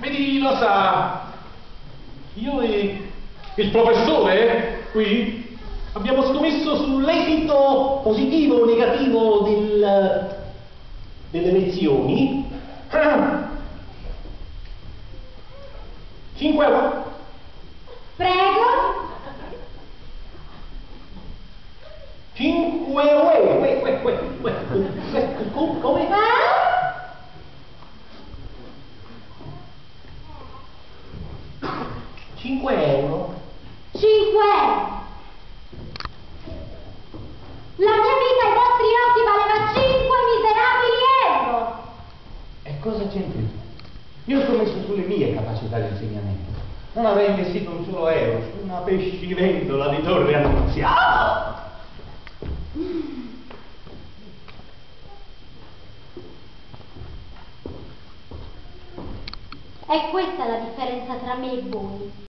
Vedi, lo sa, io e il professore qui abbiamo scommesso sull'esito positivo o negativo delle lezioni. 5 euro. Prego. 5 euro. Come? 5 euro. 5 euro. La mia vita ai vostri occhi valeva 5 miserabili euro. E cosa c'entri? Io ho scommesso sulle mie capacità di insegnamento. Non avrei investito un solo euro su una pesciventola di Torre Annunziata. E questa è la differenza tra me e voi.